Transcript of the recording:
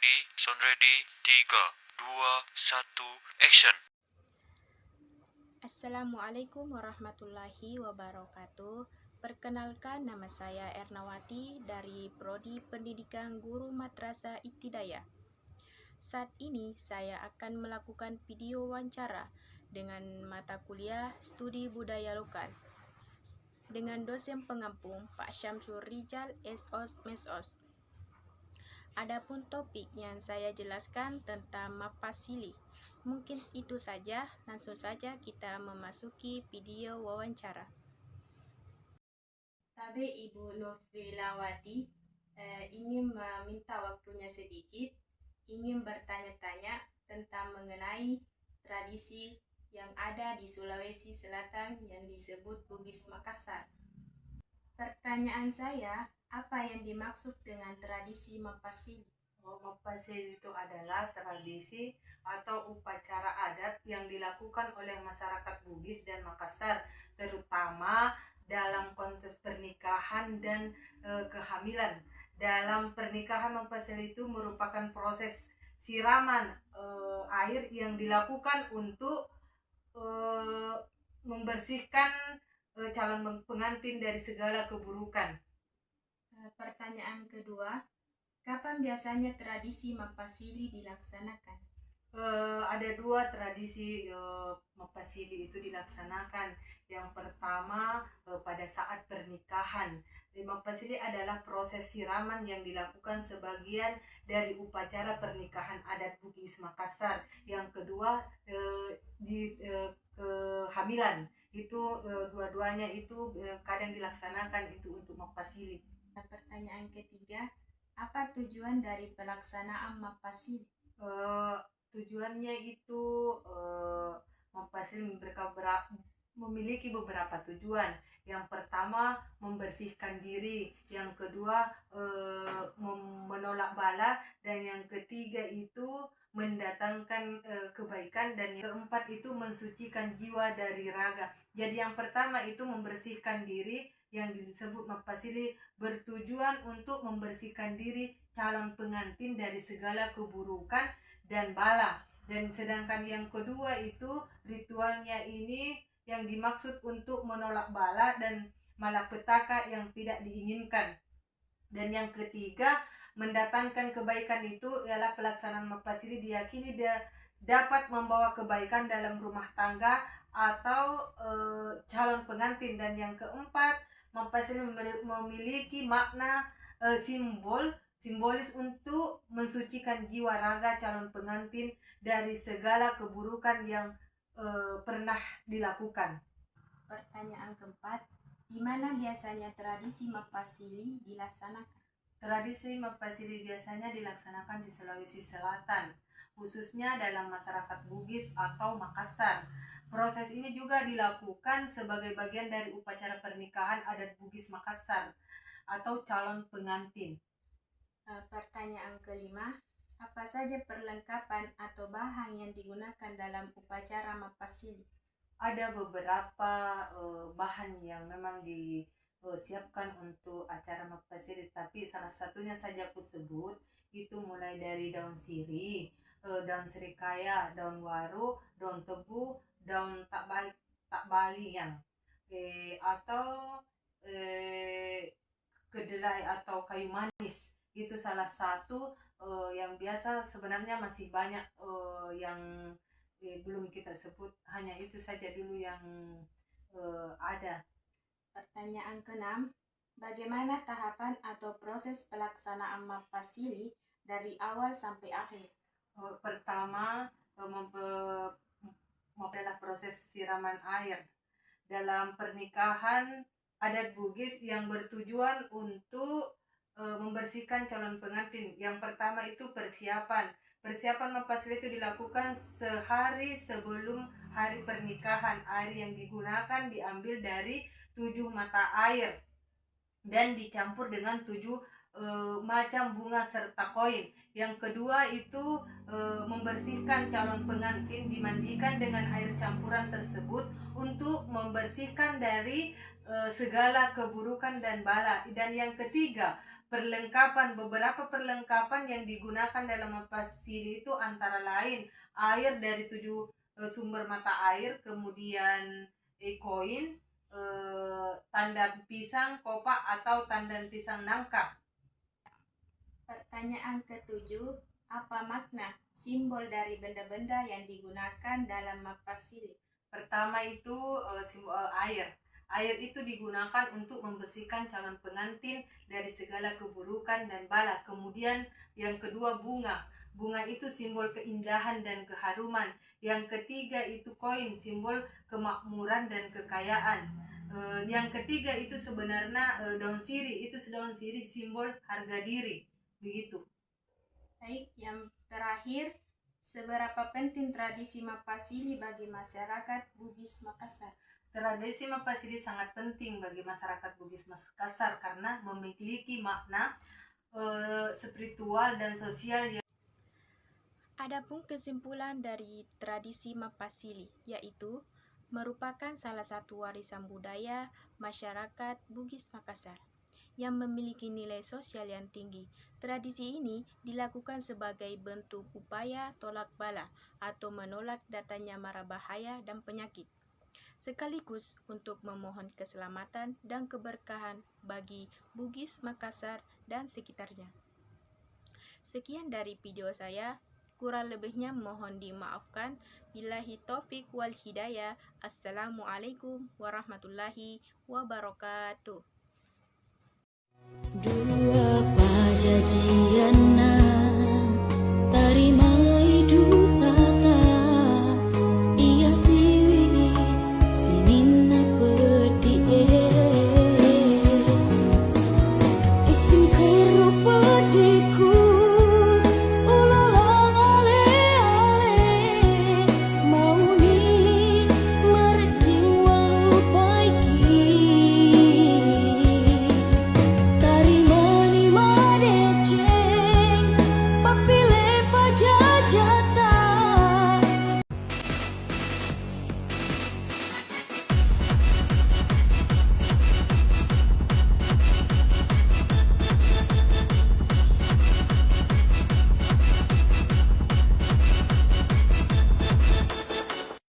ready, 3, 2, 1, action. Assalamualaikum warahmatullahi wabarakatuh. Perkenalkan, nama saya Ernawati dari Prodi Pendidikan Guru Madrasah Ibtidaiyah. Saat ini saya akan melakukan video wawancara dengan mata kuliah Studi Budaya Lokal dengan dosen pengampung Pak Syamsur Rijal SOS MESOS. Adapun topik yang saya jelaskan tentang Mapasili. Mungkin itu saja, langsung saja kita memasuki video wawancara. Tapi Ibu Nurfilawati ingin meminta waktunya sedikit, ingin bertanya-tanya tentang mengenai tradisi yang ada di Sulawesi Selatan yang disebut Bugis Makassar. Pertanyaan saya, apa yang dimaksud dengan tradisi Mapasili? Mapasili itu adalah tradisi atau upacara adat yang dilakukan oleh masyarakat Bugis dan Makassar, terutama dalam konteks pernikahan dan kehamilan. Dalam pernikahan, Mapasili itu merupakan proses siraman air yang dilakukan untuk membersihkan calon pengantin dari segala keburukan. Pertanyaan kedua, kapan biasanya tradisi Mapasili dilaksanakan? Ada dua tradisi Mapasili itu dilaksanakan. Yang pertama pada saat pernikahan. Mapasili adalah proses siraman yang dilakukan sebagian dari upacara pernikahan adat Bugis Makassar. Yang kedua di kehamilan. Itu dua-duanya itu kadang dilaksanakan itu untuk Mapasili. Pertanyaan ketiga, apa tujuan dari pelaksanaan Mapasili? Tujuannya itu Mapasili memiliki beberapa tujuan. Yang pertama membersihkan diri, yang kedua menolak bala, dan yang ketiga itu mendatangkan kebaikan, dan yang keempat itu mensucikan jiwa dari raga. Jadi yang pertama itu membersihkan diri, yang disebut Mapasili bertujuan untuk membersihkan diri calon pengantin dari segala keburukan dan bala. Dan sedangkan yang kedua itu ritualnya ini yang dimaksud untuk menolak bala dan malapetaka yang tidak diinginkan. Dan yang ketiga mendatangkan kebaikan itu ialah pelaksanaan Mapasili diyakini dapat membawa kebaikan dalam rumah tangga atau calon pengantin. Dan yang keempat, Mapasili memiliki makna simbolis untuk mensucikan jiwa raga calon pengantin dari segala keburukan yang pernah dilakukan. Pertanyaan keempat, di mana biasanya tradisi Mapasili dilaksanakan? Tradisi Mapasili biasanya dilaksanakan di Sulawesi Selatan, khususnya dalam masyarakat Bugis atau Makassar. Proses ini juga dilakukan sebagai bagian dari upacara pernikahan adat Bugis Makassar atau calon pengantin. Pertanyaan kelima, apa saja perlengkapan atau bahan yang digunakan dalam upacara Mapasili? Ada beberapa bahan yang memang disiapkan untuk acara Mapasili, tapi salah satunya saja aku sebut, itu mulai dari daun sirih, daun serikaya, daun waru, daun tebu, daun tak baliang, atau kedelai atau kayu manis. Itu salah satu yang biasa. Sebenarnya masih banyak yang belum kita sebut, hanya itu saja dulu yang ada. Pertanyaan keenam, bagaimana tahapan atau proses pelaksanaan Mapasili dari awal sampai akhir? Pertama adalah proses siraman air dalam pernikahan adat Bugis yang bertujuan untuk membersihkan calon pengantin. Yang pertama itu persiapan Mapasili itu dilakukan sehari sebelum hari pernikahan. Air yang digunakan diambil dari 7 mata air dan dicampur dengan 7 macam bunga serta koin. Yang kedua itu membersihkan calon pengantin, dimandikan dengan air campuran tersebut untuk membersihkan dari segala keburukan dan bala. Dan yang ketiga, Beberapa perlengkapan yang digunakan dalam mapasili itu antara lain air dari 7 sumber mata air, kemudian koin, tandan pisang, kopak atau tandan pisang nangka. Pertanyaan ketujuh, apa makna simbol dari benda-benda yang digunakan dalam mapasili? Pertama itu simbol air. Air itu digunakan untuk membersihkan calon pengantin dari segala keburukan dan bala. Kemudian yang kedua bunga. Bunga itu simbol keindahan dan keharuman. Yang ketiga itu koin, simbol kemakmuran dan kekayaan. Yang ketiga itu sebenarnya daun sirih. Daun sirih simbol harga diri. Begitu. Baik, yang terakhir, seberapa penting tradisi mapasili bagi masyarakat Bugis Makassar? Tradisi mapasili sangat penting bagi masyarakat Bugis Makassar karena memiliki makna spiritual dan sosial yang Adapun kesimpulan dari tradisi mapasili, yaitu merupakan salah satu warisan budaya masyarakat Bugis Makassar yang memiliki nilai sosial yang tinggi. Tradisi ini dilakukan sebagai bentuk upaya tolak bala atau menolak datangnya mara bahaya dan penyakit, sekaligus untuk memohon keselamatan dan keberkahan bagi Bugis Makassar dan sekitarnya. Sekian dari video saya, kurang lebihnya mohon dimaafkan. Billahi taufik wal hidayah. Assalamualaikum warahmatullahi wabarakatuh. Dua pajajian